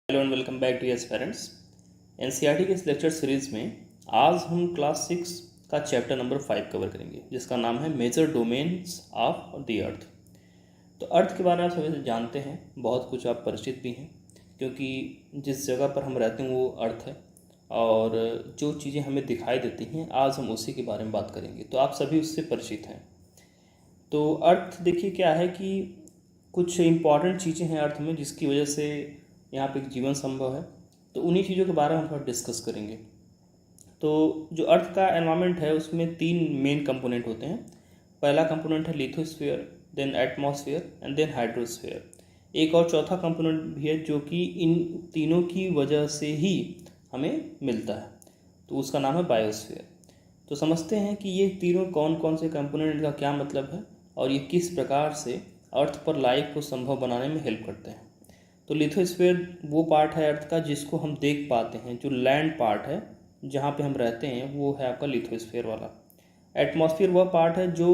Hello and welcome back to Yes Parents. NCERT के इस lecture series में आज हम क्लास 6 का चैप्टर नंबर 5 कवर करेंगे, जिसका नाम है major domains of the earth. तो अर्थ के बारे में आप सभी जानते हैं, बहुत कुछ आप परिचित भी हैं, क्योंकि जिस जगह पर हम रहते हैं वो अर्थ है और जो चीज़ें हमें दिखाई देती हैं आज हम उसी के बारे में बात करेंगे। तो आप सभी उससे परिचित हैं। तो अर्थ देखिए क्या है कि कुछ इम्पॉर्टेंट चीज़ें हैं अर्थ में जिसकी वजह से यहाँ पे जीवन संभव है। तो उन्हीं चीज़ों के बारे में हम थोड़ा डिस्कस करेंगे। तो जो अर्थ का एनवायरनमेंट है उसमें 3 मेन कंपोनेंट होते हैं। पहला कंपोनेंट है lithosphere, then atmosphere and then hydrosphere. एक और चौथा कंपोनेंट भी है जो कि इन तीनों की वजह से ही हमें मिलता है, तो उसका नाम है बायोस्फीयर। तो समझते हैं कि ये तीनों कौन कौन से कंपोनेंट का क्या मतलब है और ये किस प्रकार से अर्थ पर लाइफ को संभव बनाने में हेल्प करते हैं। तो लिथोस्फीयर वो पार्ट है अर्थ का जिसको हम देख पाते हैं, जो लैंड पार्ट है जहाँ पे हम रहते हैं वो है आपका लिथोस्फीयर वाला। एटमॉस्फेयर वह पार्ट है जो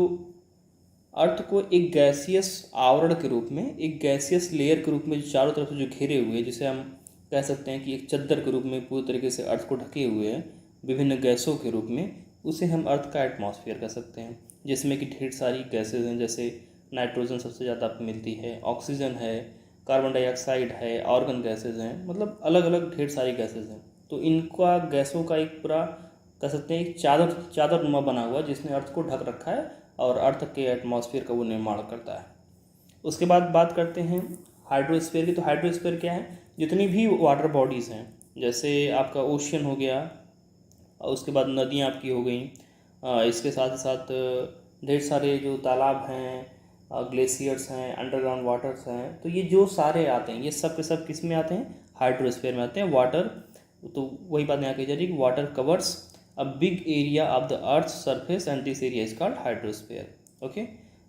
अर्थ को एक गैसियस आवरण के रूप में, एक गैसियस लेयर के रूप में जो चारों तरफ से जो घेरे हुए हैं, जिसे हम कह सकते हैं कि एक चद्दर के रूप में पूरी तरीके से अर्थ को ढके हुए हैं विभिन्न गैसों के रूप में, उसे हम अर्थ का एटमॉस्फेयर कह सकते हैं। जिसमें कि ढेर सारी गैसेज हैं, जैसे नाइट्रोजन सबसे ज़्यादा आपको मिलती है, ऑक्सीजन है, कार्बन डाइऑक्साइड है, ऑर्गन गैसेज हैं, मतलब अलग अलग ढेर सारी गैसेज हैं। तो इनका गैसों का एक पूरा कह सकते हैं एक चादरनुमा बना हुआ जिसने अर्थ को ढक रखा है और अर्थ के एटमॉस्फेयर का वो निर्माण करता है। उसके बाद बात करते हैं हाइड्रोस्फीयर की। तो हाइड्रोस्फीयर क्या है? जितनी भी वाटर बॉडीज़ हैं, जैसे आपका ओशियन हो गया, उसके बाद नदियाँ आपकी हो गई, इसके साथ ही साथ ढेर सारे जो तालाब हैं, ग्लेशियर्स हैं, अंडरग्राउंड वाटर्स हैं, तो ये जो सारे आते हैं ये सब के सब किस में आते हैं? हाइड्रोस्फीयर में आते हैं। वाटर, तो वही बात यहाँ कही जा रही है कि water covers a big area of the earth surface and this area is called hydrosphere. Okay,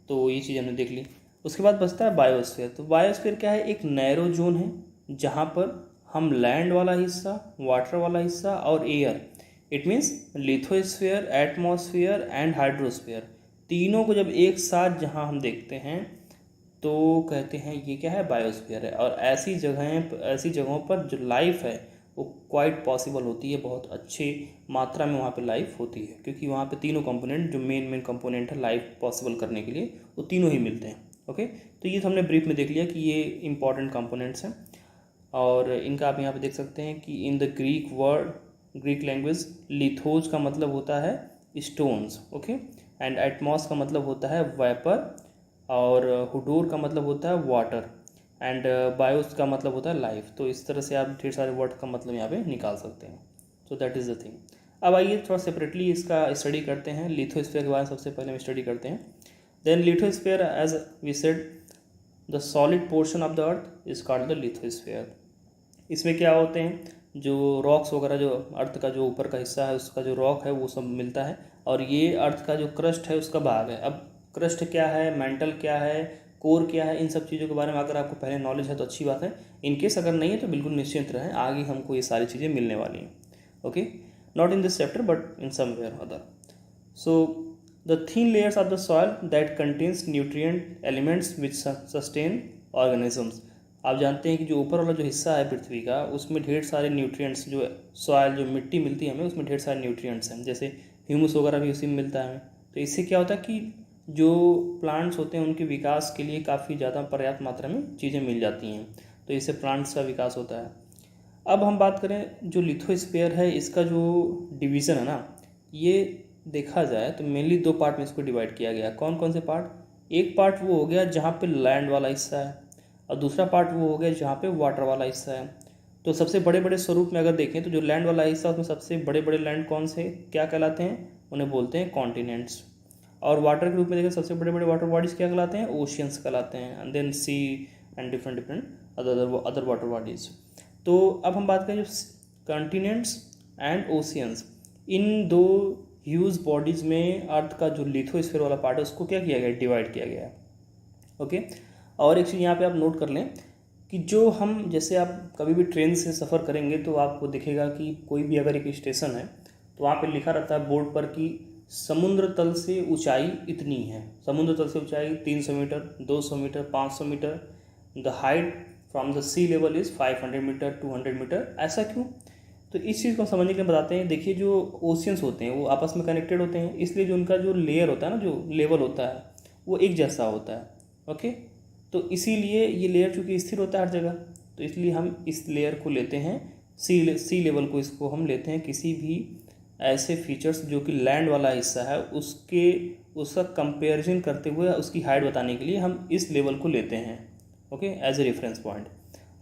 तो ये चीज़ हमने देख ली। उसके बाद बचता है बायोस्फीयर। तो बायोस्फीयर क्या है? एक नैरो जोन है जहाँ पर हम लैंड वाला हिस्सा, वाटर वाला हिस्सा और air, it means lithosphere, atmosphere and hydrosphere, तीनों को जब एक साथ जहाँ हम देखते हैं तो कहते हैं ये क्या है? बायोस्फीयर है। और ऐसी जगहों पर जो लाइफ है वो क्वाइट पॉसिबल होती है, बहुत अच्छी मात्रा में वहाँ पे लाइफ होती है, क्योंकि वहाँ पे तीनों कंपोनेंट जो मेन कंपोनेंट है लाइफ पॉसिबल करने के लिए, वो तीनों ही मिलते हैं। ओके, तो ये तो हमने ब्रीफ में देख लिया कि ये इंपॉर्टेंट कंपोनेंट्स हैं और इनका आप यहाँ पे देख सकते हैं कि इन द ग्रीक लैंग्वेज लिथोज का मतलब होता है स्टोन्स, ओके, एंड एटमॉस का मतलब होता है वेपर, और हुडोर का मतलब होता है वाटर, एंड बायोस का मतलब होता है लाइफ। तो इस तरह से आप ढेर सारे वर्ड का मतलब यहाँ पे निकाल सकते हैं। तो दैट इज़ द थिंग। अब आइए थोड़ा सेपरेटली इसका स्टडी करते हैं। लिथोस्फीयर के बारे में सबसे पहले हम स्टडी करते हैं। Then lithosphere, as we said, the solid portion of the earth is called the lithosphere. इसमें क्या होते हैं? जो रॉक्स वगैरह, जो अर्थ का जो ऊपर का हिस्सा है उसका जो रॉक है वो सब मिलता है, और ये अर्थ का जो क्रस्ट है उसका भाग है। अब क्रस्ट क्या है, मेंटल क्या है, कोर क्या है, इन सब चीज़ों के बारे में अगर आपको पहले नॉलेज है तो अच्छी बात है। इनकेस अगर नहीं है तो बिल्कुल निश्चिंत रहें, आगे हमको ये सारी चीज़ें मिलने वाली हैं। Okay, not in this chapter but in somewhere other. So the thin layers of the soil that contains nutrient elements which sustain organisms. आप जानते हैं कि जो ऊपर वाला जो हिस्सा है पृथ्वी का, उसमें ढेर सारे न्यूट्रिएंट्स, जो सॉइल, जो मिट्टी मिलती है हमें, उसमें ढेर सारे न्यूट्रिएंट्स हैं, जैसे ह्यूमस वगैरह भी उसी में मिलता है हमें। तो इससे क्या होता है कि जो प्लांट्स होते हैं उनके विकास के लिए काफ़ी ज़्यादा पर्याप्त मात्रा में चीज़ें मिल जाती हैं, तो इससे प्लांट्स का विकास होता है। अब हम बात करें जो लिथोस्फीयर है, इसका जो डिवीज़न है ना, ये देखा जाए तो मेनली 2 पार्ट में इसको डिवाइड किया गया। कौन कौन से पार्ट? एक पार्ट वो हो गया जहाँ पे लैंड वाला हिस्सा है, और दूसरा पार्ट वो हो गया जहाँ पे वाटर वाला हिस्सा है। तो सबसे बड़े बड़े स्वरूप में अगर देखें तो जो लैंड वाला हिस्सा, उसमें सबसे बड़े बड़े लैंड कौन से क्या कहलाते हैं? उन्हें बोलते हैं कॉन्टिनेंट्स। और वाटर के रूप में देखें सबसे बड़े बड़े वाटर बॉडीज़ क्या कहलाते हैं? ओशियंस कहलाते हैं, and then sea and different other water bodies. तो अब हम बात करें जो कॉन्टिनेंट्स एंड ओशियंस, इन 2 ह्यूज बॉडीज़ में अर्थ का जो लिथोस्फीयर वाला पार्ट है उसको क्या किया गया? डिवाइड किया गया है। ओके, और एक चीज़ यहाँ पे आप नोट कर लें कि जो हम, जैसे आप कभी भी ट्रेन से सफ़र करेंगे तो आपको दिखेगा कि कोई भी अगर एक स्टेशन है तो वहाँ पे लिखा रहता है बोर्ड पर कि समुद्र तल से ऊंचाई इतनी है। समुद्र तल से ऊंचाई 300 metre, 200 metre, 500 metre, the height from the sea level is 500 metre 200 metre. ऐसा क्यों? तो इस चीज़ को समझने के लिए बताते हैं। देखिए जो ओशियंस होते हैं वो आपस में कनेक्टेड होते हैं, इसलिए जो उनका जो लेयर होता है ना, जो लेवल होता है वो एक जैसा होता है। ओके, तो इसीलिए ये लेयर चूँकि स्थिर होता है हर जगह, तो इसलिए हम इस लेयर को लेते हैं सी लेवल को, इसको हम लेते हैं किसी भी ऐसे फीचर्स जो कि लैंड वाला हिस्सा है उसका कंपेरिजन करते हुए उसकी हाइट बताने के लिए हम इस लेवल को लेते हैं। Okay, as a reference point.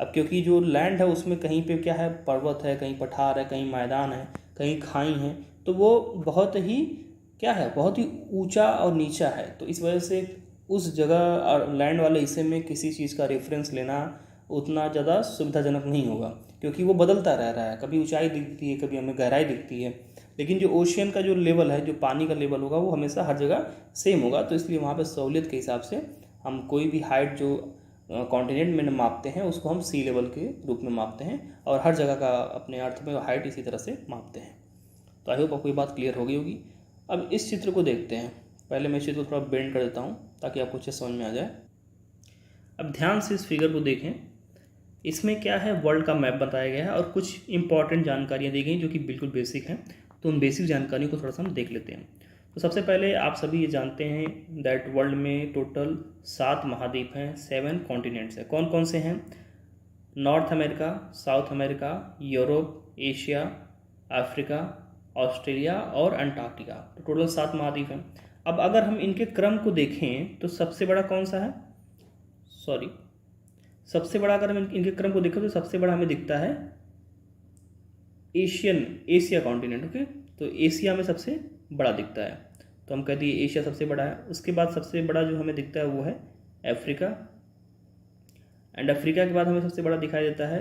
अब क्योंकि जो लैंड है उसमें कहीं पे क्या है, पर्वत है, कहीं पठार है, कहीं मैदान है, कहीं खाई है, तो वो बहुत ही क्या है, बहुत ही ऊंचा और नीचा है। तो इस वजह से उस जगह लैंड वाले हिस्से में किसी चीज़ का रेफरेंस लेना उतना ज़्यादा सुविधाजनक नहीं होगा, क्योंकि वो बदलता रह रहा है। कभी ऊंचाई दिखती है, कभी हमें गहराई दिखती है, लेकिन जो ओशियन का जो लेवल है, जो पानी का लेवल होगा, वो हमेशा हर जगह सेम होगा। तो इसलिए वहाँ पर सहूलियत के हिसाब से हम कोई भी हाइट जो कॉन्टिनेंट में मापते हैं उसको हम सी लेवल के रूप में मापते हैं, और हर जगह का अपने अर्थ में हाइट इसी तरह से मापते हैं। तो आई होप आपको ये बात क्लियर हो गई होगी। अब इस चित्र को देखते हैं। पहले मैं इस चित्र को थोड़ा बेंड कर देता हूँ ताकि आपको अच्छे समझ में आ जाए। अब ध्यान से इस फिगर को देखें। इसमें क्या है, वर्ल्ड का मैप बताया गया है और कुछ इंपॉर्टेंट जानकारियाँ दी गई जो कि बिल्कुल बेसिक हैं। तो उन बेसिक जानकारियों को थोड़ा सा हम देख लेते हैं। तो सबसे पहले आप सभी ये जानते हैं दैट वर्ल्ड में टोटल 7 महाद्वीप हैं, 7 कॉन्टिनेंट्स हैं। कौन कौन से हैं? North America, south America, Europe, Asia, Africa, Australia और अंटार्कटिका। तो टोटल 7 महाद्वीप हैं। अब अगर हम इनके क्रम को देखें तो सबसे बड़ा कौन सा है? सबसे बड़ा अगर हम इनके क्रम को देखें तो सबसे बड़ा हमें दिखता है एशिया कॉन्टिनेंट। ओके, तो एशिया में सबसे बड़ा दिखता है, तो हम कहते हैं एशिया सबसे बड़ा है। उसके बाद सबसे बड़ा जो हमें दिखता है वो है अफ्रीका, एंड अफ्रीका के बाद हमें सबसे बड़ा दिखाई देता है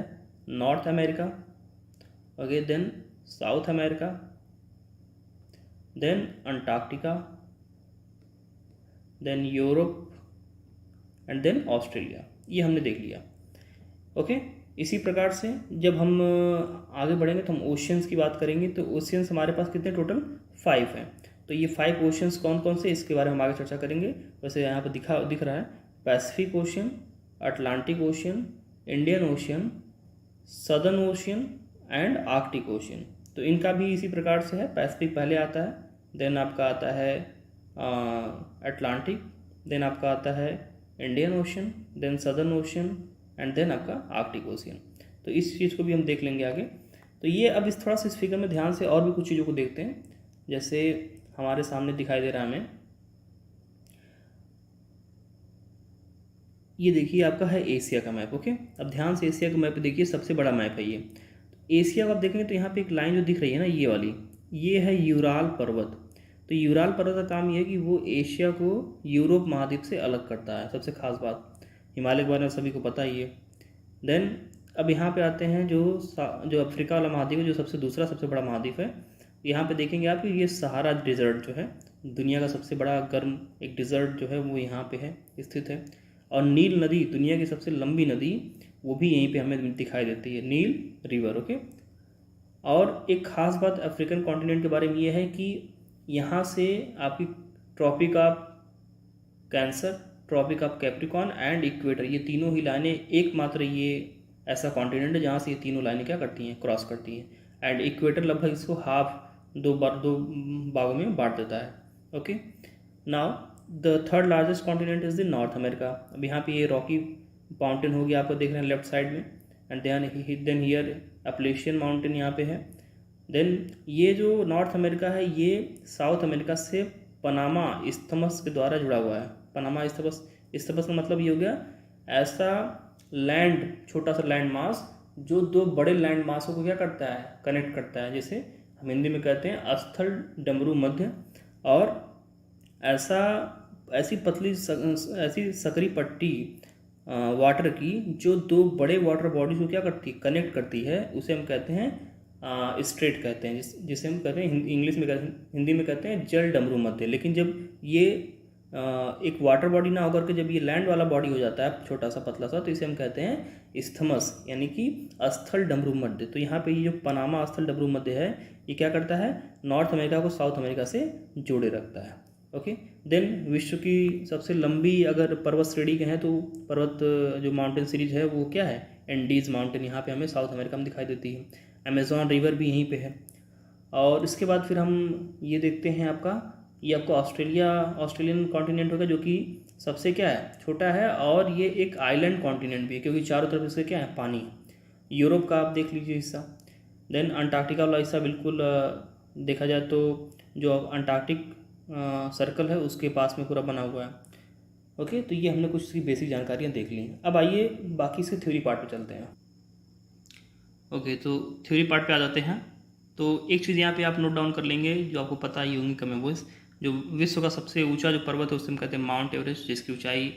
North America. Okay, then South America, then Antarctica, then Europe and then Australia. ये हमने देख लिया। ओके, इसी प्रकार से जब हम आगे बढ़ेंगे तो हम ओशियंस की बात करेंगे। तो ओशियंस हमारे पास कितने? टोटल 5 हैं। तो ये 5 ओशियंस कौन कौन से, इसके बारे में हम आगे चर्चा करेंगे। वैसे यहाँ पर दिख रहा है Pacific ocean, Atlantic ocean, Indian ocean, southern Ocean and Arctic Ocean. तो इनका भी इसी प्रकार से है। पैसिफिक पहले आता है, देन आपका आता है अटलांटिक, देन आपका आता है Indian Ocean, then Southern Ocean and then आपका आर्कटिक ओशियन। तो इस चीज़ को भी हम देख लेंगे आगे। तो ये अब इस थोड़ा सा इस फिगर में ध्यान से और भी कुछ चीज़ों को देखते हैं। जैसे हमारे सामने दिखाई दे रहा है हमें, ये देखिए आपका है एशिया का मैप। ओके, अब ध्यान से एशिया का मैप देखिए, सबसे बड़ा मैप है ये। एशिया को आप देखेंगे तो यहाँ पे एक लाइन जो दिख रही है ना, ये वाली, ये है यूराल पर्वत। तो यूराल पर्वत का काम ये है कि वो एशिया को यूरोप महाद्वीप से अलग करता है। सबसे खास बात, हिमालय के बारे में सभी को पता ही है। देन अब यहाँ पे आते हैं जो अफ्रीका वाला महाद्वीप है, जो सबसे बड़ा महाद्वीप है। यहाँ पे देखेंगे आप कि ये सहारा डिजर्ट जो है, दुनिया का सबसे बड़ा गर्म एक डिजर्ट जो है वो यहाँ पे है, स्थित है। और नील नदी, दुनिया की सबसे लंबी नदी, वो भी यहीं पे हमें दिखाई देती है, नील रिवर। ओके, और एक ख़ास बात अफ्रीकन कॉन्टिनेंट के बारे में ये है कि यहाँ से आपकी Tropic of Cancer, Tropic of Capricorn and equator, ये तीनों ही लाइनें, एकमात्र ये ऐसा कॉन्टिनेंट है जहाँ से ये तीनों लाइनें क्या करती हैं, क्रॉस करती हैं। एंड इक्वेटर लगभग इसको दो भागों में बांट देता है। Okay, now the third largest continent is the north America. अब यहाँ पे ये रॉकी माउंटेन हो गया, आपको देख रहे हैं लेफ्ट साइड में, and then here Appalachian mountain यहाँ पे है। देन ये जो नॉर्थ अमेरिका है ये साउथ अमेरिका से पनामा इस्थमस के द्वारा जुड़ा हुआ है। पनामा इस्थमस का मतलब ये हो गया ऐसा लैंड, छोटा सा लैंड मास जो 2 बड़े लैंड मासों को क्या करता है, कनेक्ट करता है, जिसे हम हिंदी में कहते हैं स्थल डमरू मध्य। और ऐसी सकरी पट्टी वाटर की जो 2 बड़े वाटर बॉडीज को क्या करती है, कनेक्ट करती है, उसे हम कहते हैं स्ट्रेट कहते हैं, जिसे हम कहते हैं हिंदी में कहते हैं जल डमरू मध्य। लेकिन जब ये एक वाटर बॉडी ना होकर के जब ये लैंड वाला बॉडी हो जाता है, छोटा सा पतला सा, तो इसे हम कहते हैं इस्थमस, यानी कि स्थल डमरू मध्य। तो यहाँ पे ये जो पनामा स्थल डमरू मध्य है, ये क्या करता है, नॉर्थ अमेरिका को साउथ अमेरिका से जोड़े रखता है। ओके, देन विश्व की सबसे लंबी अगर पर्वत श्रेणी के हैं तो पर्वत जो माउंटेन सीरीज है वो क्या है, एंडीज माउंटेन, यहाँ पे हमें साउथ अमेरिका में दिखाई देती है। अमेजॉन रिवर भी यहीं पे है। और इसके बाद फिर हम ये देखते हैं ये आपको ऑस्ट्रेलियन कॉन्टिनेंट होगा, जो कि सबसे क्या है, छोटा है, और ये एक आइलैंड कॉन्टिनेंट भी है क्योंकि चारों तरफ इससे क्या है, पानी है। यूरोप का आप देख लीजिए हिस्सा। देन अंटार्कटिका वाला हिस्सा बिल्कुल देखा जाए तो जो अंटार्कटिक सर्कल है उसके पास में पूरा बना हुआ है। ओके, तो ये हमने कुछ इसकी बेसिक जानकारियाँ देख ली हैं। अब आइए बाकी इसके थ्योरी पार्ट पे चलते हैं। ओके, तो थ्योरी पार्ट पे आ जाते हैं। तो एक चीज़ यहाँ पे आप नोट डाउन कर लेंगे जो आपको पता ही होंगी कम वॉइस, जो विश्व का सबसे ऊंचा जो पर्वत है उससे हम कहते हैं माउंट एवरेस्ट, जिसकी ऊंचाई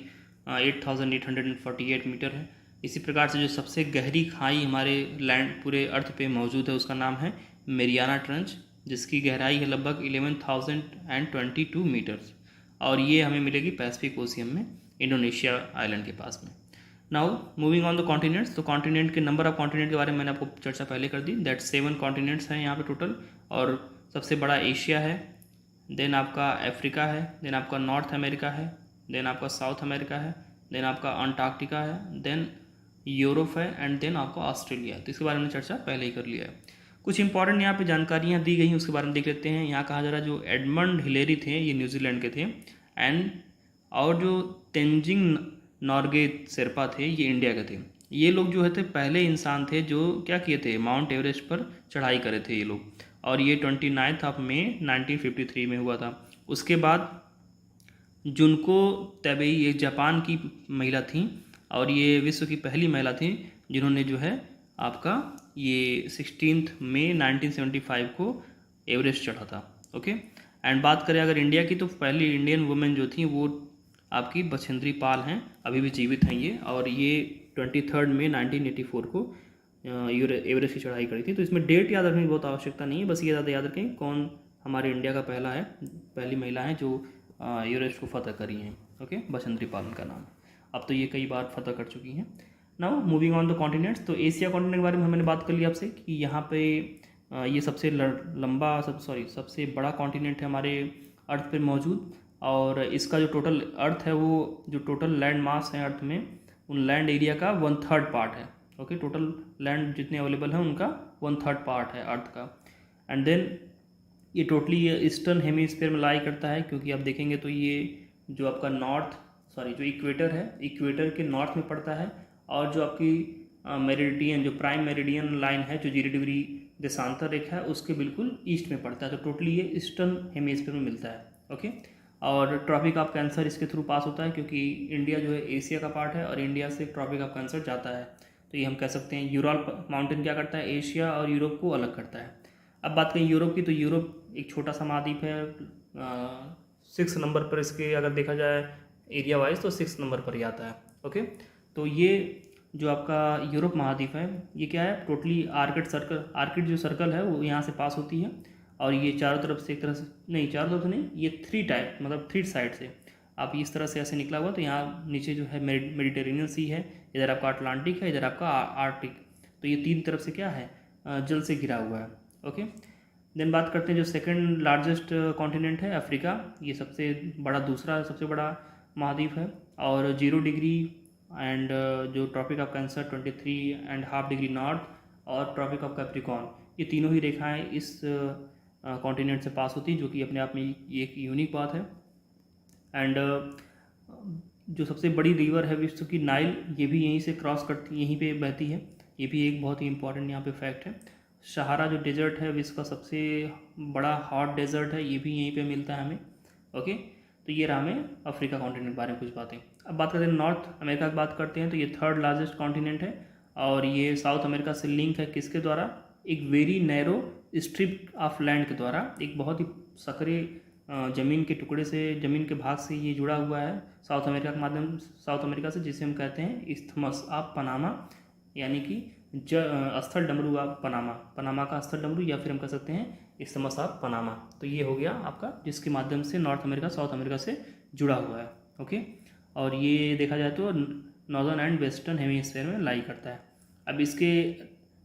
8848 मीटर है। इसी प्रकार से जो सबसे गहरी खाई हमारे लैंड पूरे अर्थ पे मौजूद है उसका नाम है मेरियाना ट्रेंच, जिसकी गहराई है लगभग 11,022 मीटर्स, और ये हमें मिलेगी पैसिफिक ओशियन में, इंडोनेशिया आइलैंड के पास में। Now moving on the continents, तो कॉन्टिनेंट के नंबर ऑफ कॉन्टिनेंट के बारे में मैंने आपको चर्चा पहले कर दी, दैट 7 कॉन्टिनेंट्स हैं यहाँ पे टोटल। और सबसे बड़ा एशिया है, देन आपका अफ्रीका है, देन आपका नॉर्थ अमेरिका है, देन आपका साउथ अमेरिका है, देन आपका अंटार्कटिका है, देन यूरोप है, एंड देन आपका ऑस्ट्रेलिया। तो इसके बारे में चर्चा पहले ही कर लिया है। कुछ इंपॉर्टेंट यहाँ पे जानकारियाँ दी गई हैं, उसके बारे में देख लेते हैं। यहाँ कहा जा रहा है जो एडमंड हिलेरी थे ये न्यूजीलैंड के थे, एंड और जो तेंजिंग नॉर्गे शेरपा थे ये इंडिया के थे। ये लोग जो है थे पहले इंसान थे जो क्या किए थे, माउंट एवरेस्ट पर चढ़ाई करे थे ये लोग, और ये 29 मई 1953 में हुआ था। उसके बाद जुनको तबेई एक जापान की महिला थी, और ये विश्व की पहली महिला थी जिन्होंने जो है आपका ये 16 मई 1975 को एवरेस्ट चढ़ा था। ओके, एंड बात करें अगर इंडिया की, तो पहली इंडियन वुमेन जो थी वो आपकी बछेंद्री पाल हैं, अभी भी जीवित हैं ये, और ये 23 मई 1984 को एवरेस्ट की चढ़ाई करी थी। तो इसमें डेट याद रखने की बहुत आवश्यकता नहीं है, बस ये ज़्यादा याद रखें कौन हमारे इंडिया का पहली महिला है जो एवरेस्ट को फतह करी हैं। ओके, बछेंद्री पाल उनका नाम। अब तो ये कई बार फतह कर चुकी हैं। Now moving on the continents, तो एशिया कॉन्टिनेंट के बारे में मैंने बात कर ली आपसे कि यहाँ पे ये सबसे सबसे बड़ा कॉन्टिनेंट है हमारे अर्थ पर मौजूद, और इसका जो टोटल अर्थ है वो जो टोटल लैंड मास है अर्थ में, उन लैंड एरिया का 1/3 पार्ट है। ओके, टोटल लैंड जितने अवेलेबल हैं उनका 1/3 पार्ट है अर्थ का। एंड देन ये टोटली ईस्टर्न हेमीस्फीयर में लाई करता है, क्योंकि आप देखेंगे तो ये जो आपका जो इक्वेटर है, इक्वेटर के नॉर्थ में पड़ता है, और जो आपकी मेरिडियन जो प्राइम मेरिडियन लाइन है जो 0 डिग्री देशांतर रेखा है उसके बिल्कुल ईस्ट में पड़ता है। तो टोटली ये ईस्टर्न हेमीस्फीयर में मिलता है। ओके, और ट्रॉपिक ऑफ कैंसर इसके थ्रू पास होता है, क्योंकि इंडिया जो है एशिया का पार्ट है और इंडिया से ट्रॉपिक ऑफ कैंसर जाता है। तो ये हम कह सकते हैं यूरल माउंटेन क्या करता है, एशिया और यूरोप को अलग करता है। अब बात करें यूरोप की, तो यूरोप एक छोटा सा महाद्वीप है, 6 नंबर पर इसके अगर देखा जाए एरिया वाइज तो 6 नंबर पर ही आता है। ओके, तो ये जो आपका यूरोप महाद्वीप है ये क्या है, टोटली आर्किड जो सर्कल है वो यहाँ से पास होती है, और ये चारों तरफ से एक तरह से नहीं, चारों तरफ से नहीं, ये 3 साइड से आप इस तरह से ऐसे निकला हुआ। तो यहाँ नीचे जो है मेडिटेरेनियन सी है, इधर आपका अटलांटिक है, इधर आपका आर्टिक। तो ये 3 तरफ से क्या है, जल से घिरा हुआ है। ओके, देन बात करते हैं जो सेकंड लार्जेस्ट कॉन्टिनेंट है अफ्रीका, ये दूसरा सबसे बड़ा महाद्वीप है, और 0 डिग्री एंड जो Tropic of Cancer 23.5 degree north, और ट्रॉपिक ऑफ कैप्रिकॉर्न, ये तीनों ही रेखाएं इस कॉन्टिनेंट से पास होती है, जो कि अपने आप में एक यूनिक बात है। एंड जो सबसे बड़ी रिवर है विश्व की, नाइल, ये भी यहीं से क्रॉस करती, यहीं पे बहती है। ये भी एक बहुत ही इंपॉर्टेंट यहाँ पे फैक्ट है। सहारा जो डेजर्ट है विश्व का सबसे बड़ा हॉट डेजर्ट है, ये भी यहीं पे मिलता है हमें। ओके, तो ये रहा हमें अफ्रीका कॉन्टिनेंट के बारे में कुछ बातें। अब बात करते हैं नॉर्थ अमेरिका की बात करते हैं, तो ये 3rd लार्जेस्ट कॉन्टिनेंट है, और ये साउथ अमेरिका से लिंक है किसके द्वारा, एक very narrow strip of land के द्वारा, एक बहुत ही सकरे ज़मीन के टुकड़े से, ज़मीन के भाग से ये जुड़ा हुआ है साउथ अमेरिका से, जिसे हम कहते हैं इस्थमस ऑफ पनामा, यानी कि स्थल डमरू ऑफ पनामा का स्थल डमरू, या फिर हम कह सकते हैं इस्थमस ऑफ पनामा। तो ये हो गया आपका, जिसके माध्यम से नॉर्थ अमेरिका साउथ अमेरिका से जुड़ा हुआ है। ओके, और ये देखा जाए तो नॉर्दर्न एंड वेस्टर्न हेमीस्फीयर में लाई करता है। अब इसके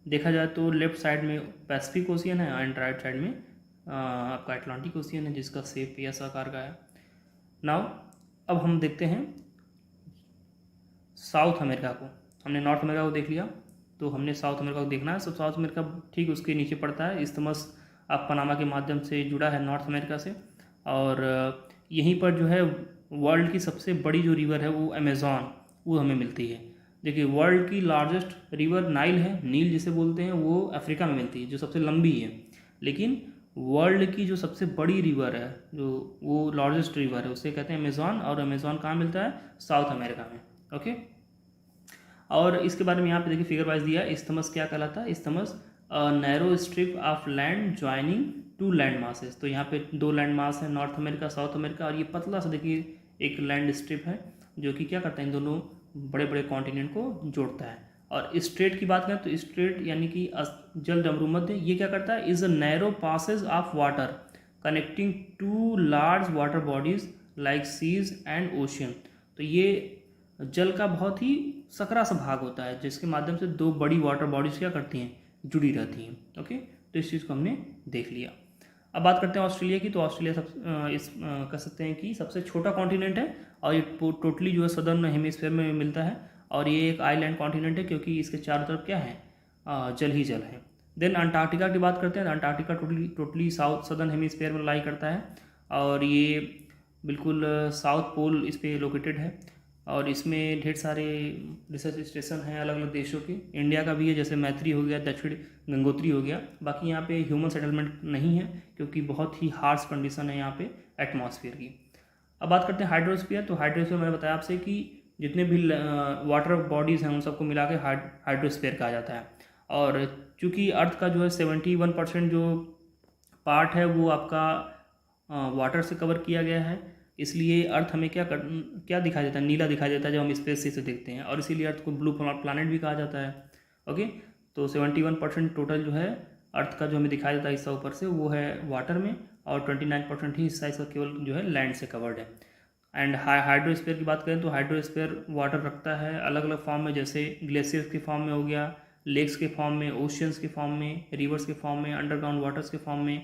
देखा जाए तो लेफ्ट साइड में पैसिफिक ओशियन है, एंड राइट साइड में आपका अटलांटिक ओशियन है, जिसका शेप एस आकार का है। नाउ अब हम देखते हैं साउथ अमेरिका को। हमने नॉर्थ अमेरिका को देख लिया, तो हमने साउथ अमेरिका को देखना है। सब साउथ अमेरिका ठीक उसके नीचे पड़ता है। इस्तमस ऑफ पनामा के माध्यम से जुड़ा है नॉर्थ अमेरिका से, और यहीं पर जो है वर्ल्ड की सबसे बड़ी जो रिवर है वो अमेज़ॉन, वो हमें मिलती है। देखिए, वर्ल्ड की लार्जेस्ट रिवर नाइल है, नील जिसे बोलते हैं, वो अफ्रीका में मिलती है, जो सबसे लंबी है। लेकिन वर्ल्ड की जो सबसे बड़ी रिवर है, जो वो लार्जेस्ट रिवर है, उसे कहते हैं अमेज़ॉन, और अमेज़ॉन कहाँ मिलता है? साउथ अमेरिका में। ओके, और इसके बारे में यहाँ पे देखिए फिगर वाइज दिया है। इस्थमस क्या कहलाता है? Isthmus narrow strip of land joining two land masses. तो यहाँ पे दो लैंड मास है, नॉर्थ अमेरिका, साउथ अमेरिका, और ये पतला सा देखिए एक लैंड स्ट्रिप है जो कि क्या करता है, इन दोनों बड़े बड़े कॉन्टिनेंट को जोड़ता है। और स्ट्रेट की बात करें तो स्ट्रेट यानी कि जल डमरूमध्य, ये क्या करता है? Is a narrow passage of water connecting two large water bodies like seas and ocean. तो ये जल का बहुत ही सकरा सा भाग होता है, जिसके माध्यम से दो बड़ी वाटर बॉडीज क्या करती हैं? जुड़ी रहती हैं। ओके, तो इस चीज़ को हमने देख लिया। अब बात करते हैं ऑस्ट्रेलिया की। तो ऑस्ट्रेलिया कह सकते हैं कि सबसे छोटा कॉन्टिनेंट है, और ये टोटली जो है सदर्न हेमिस्फीयर में मिलता है, और ये एक आइलैंड कॉन्टिनेंट है क्योंकि इसके चारों तरफ क्या है? जल ही जल है। देन अंटार्कटिका की बात करते हैं। Antarctica totally south southern hemisphere में लाई करता है, और ये बिल्कुल साउथ पोल इस पर लोकेटेड है, और इसमें ढेर सारे रिसर्च स्टेशन हैं अलग अलग देशों के। इंडिया का भी है, जैसे मैत्री हो गया, दक्षिण गंगोत्री हो गया। बाकी यहाँ पे ह्यूमन सेटलमेंट नहीं है क्योंकि बहुत ही हार्श कंडीशन है यहाँ पे एटमॉस्फेयर की। अब बात करते हैं हाइड्रोस्फीयर। तो हाइड्रोस्फीयर मैंने बताया आपसे कि जितने भी वाटर बॉडीज़ हैं उन सबको मिला के हाइड्रोस्फीयर कहा जाता है। और चूँकि अर्थ का जो है 71% जो पार्ट है वो आपका वाटर से कवर किया गया है, इसलिए अर्थ हमें क्या दिखाई देता है? नीला दिखाई देता है जब हम स्पेस से देखते हैं, और इसीलिए अर्थ को ब्लू प्लानट भी कहा जाता है। ओके, तो 71% टोटल जो है अर्थ का जो हमें दिखाई देता है हिस्सा ऊपर से, वो है वाटर में, और 29% ही हिस्सा इसका केवल जो है लैंड से कवर्ड है। एंड हाइड्रोस्फीयर की बात करें तो हाइड्रोस्फीयर वाटर रखता है अलग अलग फॉर्म में, जैसे ग्लेशियर्स के फॉर्म में हो गया, लेक्स के फॉर्म में, ओशियंस के फॉर्म में, रिवर्स के फॉर्म में, अंडरग्राउंड वाटर्स के फॉर्म में।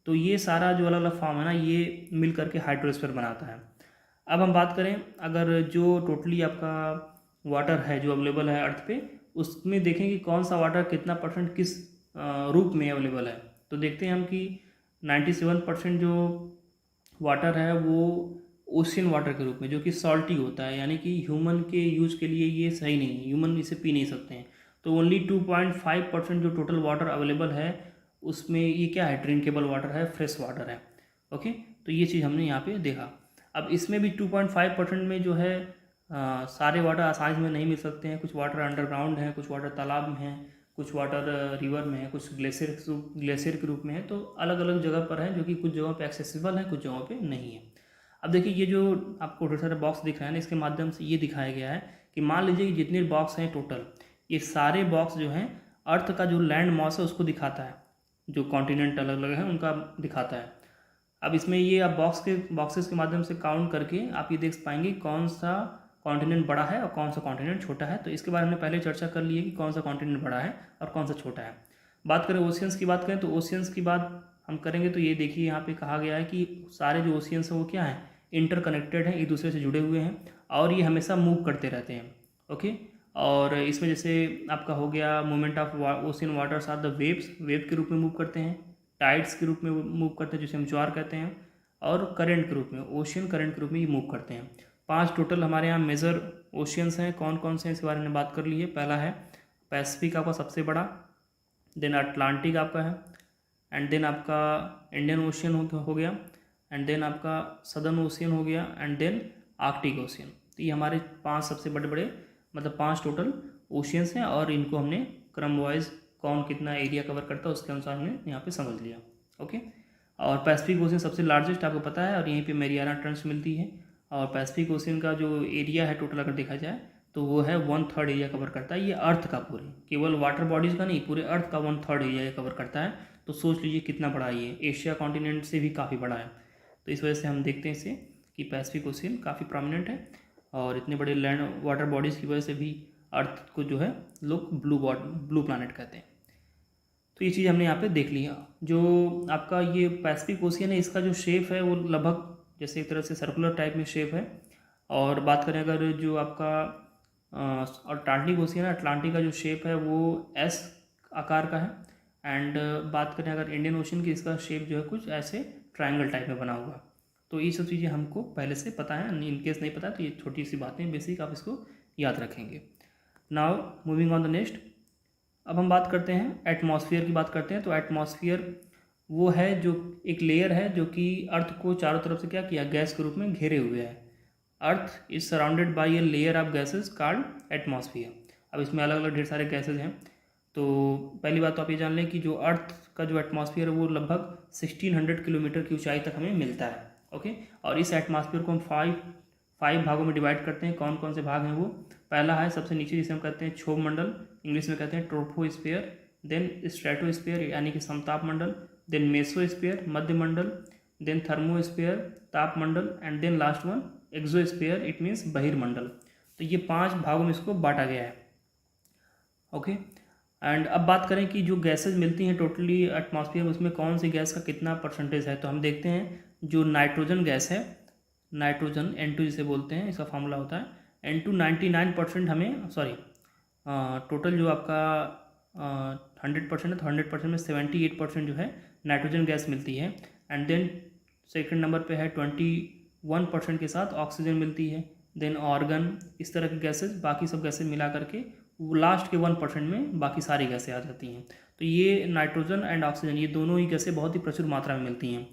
तो ये सारा जो अलग अलग फॉर्म है ना, ये मिल करके हाइड्रोस्फीयर बनाता है। अब हम बात करें, अगर जो टोटली आपका वाटर है जो अवेलेबल है अर्थ पे, उसमें देखें कि कौन सा वाटर कितना परसेंट किस रूप में अवेलेबल है। तो देखते हैं हम कि 97% जो वाटर है वो ओशियन वाटर के रूप में, जो कि सॉल्टी होता है, यानी कि ह्यूमन के यूज के लिए ये सही नहीं है, ह्यूमन इसे पी नहीं सकते हैं। तो ओनली 2.5% जो टोटल वाटर अवेलेबल है उसमें ये क्या है? ड्रिंकेबल वाटर है, फ्रेश वाटर है। ओके, तो ये चीज़ हमने यहाँ पे देखा। अब इसमें भी 2.5% में जो है सारे वाटर आसानी में नहीं मिल सकते हैं। कुछ वाटर अंडरग्राउंड हैं, कुछ वाटर तालाब में हैं, कुछ वाटर रिवर में है, कुछ ग्लेशियर के रूप में है। तो अलग अलग जगह पर है, जो कि कुछ जगहों पे एक्सेसिबल है, कुछ जगहों पे नहीं है। अब देखिए, ये जो आपको ढेर सारे बॉक्स दिख रहे हैं ना, इसके माध्यम से ये दिखाया गया है कि मान लीजिए कि जितने बॉक्स हैं टोटल, ये सारे बॉक्स जो हैं अर्थ का जो लैंड मॉस है उसको दिखाता है, जो कॉन्टिनेंट अलग अलग हैं उनका दिखाता है। अब इसमें ये आप बॉक्सेस के माध्यम से काउंट करके आप ये देख पाएंगे कौन सा कॉन्टिनेंट बड़ा है और कौन सा कॉन्टिनेंट छोटा है। तो इसके बारे में पहले चर्चा कर ली है कि कौन सा कॉन्टिनेंट बड़ा है और कौन सा छोटा है। बात करें ओशियंस की, बात करें तो ओशियंस की बात हम करेंगे तो ये देखिए यहाँ पे कहा गया है कि सारे जो ओशियंस हैं वो क्या हैं? इंटरकनेक्टेड हैं, एक दूसरे से जुड़े हुए हैं, और ये हमेशा मूव करते रहते हैं। ओके, और इसमें जैसे आपका हो गया movement of ocean waters are the waves, wave के रूप में मूव करते हैं, टाइड्स के रूप में मूव करते हैं जिसे हम ज्वार कहते हैं, और करंट के रूप में, ओशियन करंट के रूप में ये मूव करते हैं। 5 टोटल हमारे यहाँ मेजर ओशियंस हैं। कौन कौन से हैं इसके बारे में बात कर ली है। पहला है पैसिफिक आपका सबसे बड़ा, देन अटलांटिक आपका है, एंड देन आपका इंडियन ओशियन हो गया, एंड देन आपका सदर्न ओशियन हो गया, एंड देन आर्कटिक ओशियन। तो ये हमारे 5 सबसे बड़े बड़े, मतलब 5 टोटल ओशियंस हैं, और इनको हमने क्रम वाइज कौन कितना एरिया कवर करता है उसके अनुसार हमने यहाँ पे समझ लिया। ओके, और पैसिफिक ओशियन सबसे लार्जेस्ट आपको पता है, और यहीं पे मैरियाना ट्रेंच मिलती है। और पैसिफिक ओशियन का जो एरिया है टोटल अगर देखा जाए तो वो है 1/3 एरिया कवर करता है। ये अर्थ का पूरे, केवल वाटर बॉडीज़ का नहीं, पूरे अर्थ का 1/3 एरिया कवर करता है। तो सोच लीजिए कितना बड़ा ये, एशिया कॉन्टिनेंट से भी काफ़ी बड़ा है। तो इस वजह से हम देखते हैं इसे कि पैसिफिक ओशियन काफ़ी प्रोमिनेंट है, और इतने बड़े लैंड वाटर बॉडीज़ की वजह से भी अर्थ को जो है लोग ब्लू प्लैनेट कहते हैं। तो ये चीज़ हमने यहाँ पे देख लिया। जो आपका ये पैसिफिक ओशियन है, इसका जो शेप है वो लगभग जैसे एक तरह से सर्कुलर टाइप में शेप है। और बात करें अगर जो आपका अटलांटिक ओशियन है, अटलांटिक का जो शेप है वो एस आकार का है। एंड बात करें अगर इंडियन ओशन की, इसका शेप जो है कुछ ऐसे ट्रायंगल टाइप में बना हुआ। तो ये सब चीज़ें हमको पहले से पता है, इन केस नहीं पता तो ये छोटी सी बातें बेसिक आप इसको याद रखेंगे। Now moving on the next, अब हम बात करते हैं एटमॉस्फेयर की बात करते हैं। तो एटमॉस्फेयर वो है जो एक लेयर है जो कि अर्थ को चारों तरफ से क्या किया, गैस के रूप में घेरे हुए है। Earth is surrounded by a layer of gases called atmosphere. अब इसमें अलग अलग ढेर सारे गैसेज हैं। तो पहली बात तो आप ये जान लें कि जो अर्थ का जो एटमॉस्फेयर है वो लगभग 1600 किलोमीटर की ऊंचाई तक हमें मिलता है। ओके, और इस एटमॉस्फेयर को हम फाइव भागों में डिवाइड करते हैं। कौन कौन से भाग हैं वो, पहला है सबसे नीचे जिसे हम कहते हैं क्षोभ मंडल, इंग्लिश में कहते हैं ट्रोपोस्फेयर। देन स्ट्रेटोस्फेयर यानी कि समताप मंडल, देन मेसोस्फेयर मध्य मंडल, देन थर्मोस्फेयर ताप मंडल, and then last one exosphere, it means बहिर्मंडल। तो ये 5 भागों में इसको बांटा गया है। ओके, एंड अब बात करें कि जो गैसेज मिलती हैं टोटली एटमॉस्फेयर में, उसमें कौन सी गैस का कितना परसेंटेज है। तो हम देखते हैं जो नाइट्रोजन गैस है, नाइट्रोजन N2 जिसे बोलते हैं, इसका फॉर्मूला होता है N2 99% हमें, सॉरी टोटल जो आपका 100% है तो 100% में 78% जो है नाइट्रोजन गैस मिलती है। एंड देन सेकंड नंबर पे है 21% के साथ ऑक्सीजन मिलती है। देन ऑर्गन, इस तरह की गैसेज, बाकी सब गैसेज मिला करके लास्ट के 1% में बाकी सारी गैसें आ जाती हैं। तो ये नाइट्रोजन एंड ऑक्सीजन, ये दोनों ही गैसें बहुत ही प्रचुर मात्रा में मिलती हैं।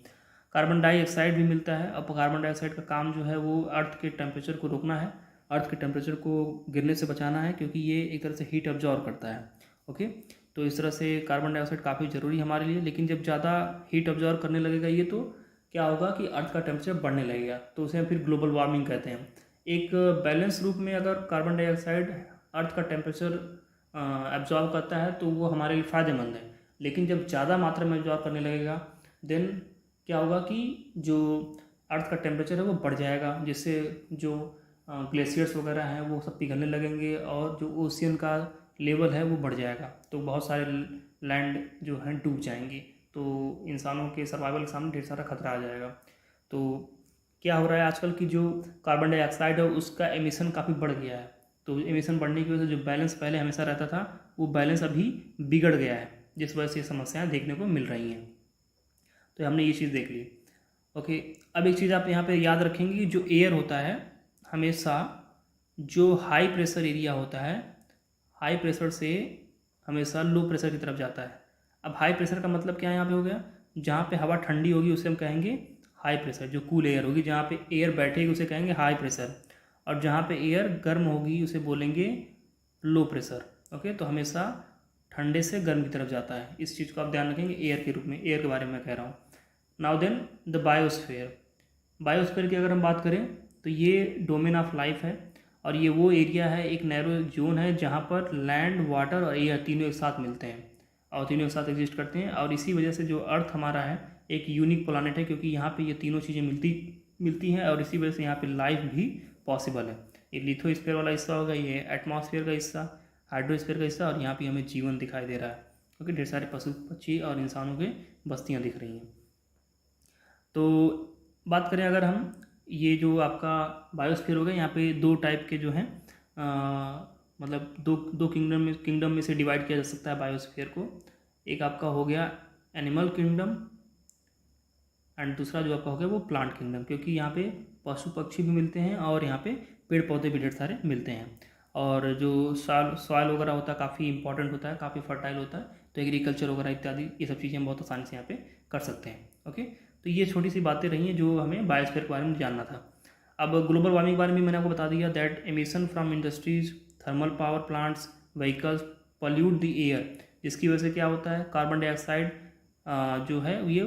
कार्बन डाइऑक्साइड भी मिलता है। अब कार्बन डाइऑक्साइड का काम जो है वो अर्थ के टेम्परेचर को रोकना है, अर्थ के टेम्परेचर को गिरने से बचाना है, क्योंकि ये एक तरह से हीट अब्जॉर्व करता है। ओके, तो इस तरह से कार्बन डाइऑक्साइड काफ़ी ज़रूरी है हमारे लिए। लेकिन जब ज़्यादा हीट अब्जॉर्व करने लगेगा ये, तो क्या होगा कि अर्थ का टेम्परेचर बढ़ने लगेगा, तो उसे हम फिर ग्लोबल वार्मिंग कहते हैं। एक बैलेंस रूप में अगर कार्बन डाइऑक्साइड अर्थ का टेम्परेचर एब्जॉर्व करता है तो वो हमारे लिए फ़ायदेमंद है। लेकिन जब ज़्यादा मात्रा में एब्जॉर्व करने लगेगा, देन क्या होगा कि जो अर्थ का टेम्परेचर है वो बढ़ जाएगा, जिससे जो ग्लेशियर्स वगैरह हैं वो सब पिघलने लगेंगे और जो ओशियन का लेवल है वो बढ़ जाएगा। तो बहुत सारे लैंड जो हैं डूब जाएंगे, तो इंसानों के सर्वाइवल के सामने ढेर सारा खतरा आ जाएगा। तो क्या हो रहा है आजकल की जो कार्बन डाइऑक्साइड है उसका एमिशन काफ़ी बढ़ गया है। तो एमिशन बढ़ने की वजह से जो बैलेंस पहले हमेशा रहता था वो बैलेंस अभी बिगड़ गया है, जिस वजह से ये समस्याएं देखने को मिल रही हैं। तो हमने ये चीज़ देख ली। ओके, अब एक चीज़ आप यहाँ पे याद रखेंगे कि जो एयर होता है हमेशा जो हाई प्रेशर एरिया होता है, हाई प्रेशर से हमेशा लो प्रेशर की तरफ जाता है। अब हाई प्रेशर का मतलब क्या यहाँ पे हो गया, जहाँ पे हवा ठंडी होगी उसे हम कहेंगे हाई प्रेशर, जो कूल एयर होगी जहाँ पे एयर बैठेगी उसे कहेंगे हाई प्रेशर, और जहाँ पे एयर गर्म होगी उसे बोलेंगे लो प्रेशर। ओके, तो हमेशा ठंडे से गर्म की तरफ जाता है। इस चीज़ को आप ध्यान रखेंगे एयर के रूप में, एयर के बारे में कह रहा हूँ। Now then the biosphere, biosphere की अगर हम बात करें तो ये डोमेन ऑफ लाइफ है, और ये वो एरिया है, एक नैरो जोन है जहाँ पर लैंड, वाटर और एयर तीनों एक साथ मिलते हैं और तीनों एक साथ एग्जिस्ट करते हैं। और इसी वजह से जो अर्थ हमारा है एक यूनिक प्लानट है, क्योंकि यहाँ पे ये तीनों चीज़ें मिलती हैं, और इसी वजह से यहाँ पे लाइफ भी पॉसिबल है। ये लिथोस्फीयर वाला हिस्सा होगा, ये एटमॉस्फेयर का हिस्सा, हाइड्रोस्फीयर का हिस्सा, और यहाँ पे हमें जीवन दिखाई दे रहा है, क्योंकि ढेर सारे पशु पक्षी और इंसानों के बस्तियाँ दिख रही हैं। तो बात करें अगर हम, ये जो आपका बायोस्फीयर होगा यहाँ पे 2 टाइप के जो हैं, मतलब दो किंगडम में से डिवाइड किया जा सकता है बायोस्फीयर को। एक आपका हो गया एनिमल किंगडम, एंड दूसरा जो आपका हो गया वो प्लांट किंगडम, क्योंकि यहाँ पे पशु पक्षी भी मिलते हैं और यहाँ पे पेड़ पौधे भी ढेर सारे मिलते हैं। और जो सॉइल वगैरह होता है काफ़ी इंपॉर्टेंट होता है, काफ़ी फर्टाइल होता है, तो एग्रीकल्चर वगैरह इत्यादि ये सब चीज़ें हम बहुत आसानी से यहाँ पे कर सकते हैं। ओके, तो ये छोटी सी बातें रही हैं जो हमें बायोस्फीयर के बारे में जानना था। अब ग्लोबल वार्मिंग के बारे में मैंने आपको बता दिया, that emission from industries, thermal power plants, vehicles pollute the air, जिसकी वजह से क्या होता है कार्बन डाइऑक्साइड जो है ये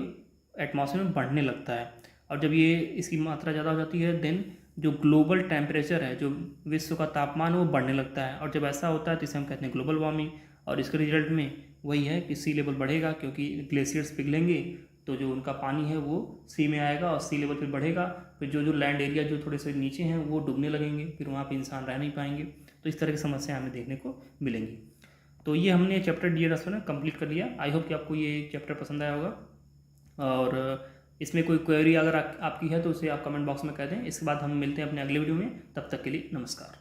एटमॉस्फेयर में बढ़ने लगता है। और जब ये इसकी मात्रा ज़्यादा हो जाती है, देन जो ग्लोबल टेम्परेचर है, जो विश्व का तापमान है वो बढ़ने लगता है। और जब ऐसा होता है तो इसे हम कहते हैं ग्लोबल वार्मिंग। और इसके रिजल्ट में वही है कि सी लेवल बढ़ेगा, क्योंकि ग्लेशियर्स पिघलेंगे तो जो उनका पानी है वो सी में आएगा और सी लेवल फिर बढ़ेगा, फिर जो लैंड एरिया जो थोड़े से नीचे हैं वो डूबने लगेंगे, फिर वहाँ पे इंसान रह नहीं पाएंगे। तो इस तरह की समस्या हमें देखने को मिलेंगी। तो ये हमने चैप्टर डियर स्टूडेंट कंप्लीट कर लिया। आई होप कि आपको ये चैप्टर पसंद आया होगा, और इसमें कोई क्वेरी अगर आपकी है तो उसे आप कमेंट बॉक्स में कह दें। इसके बाद हम मिलते हैं अपने अगले वीडियो में, तब तक के लिए नमस्कार।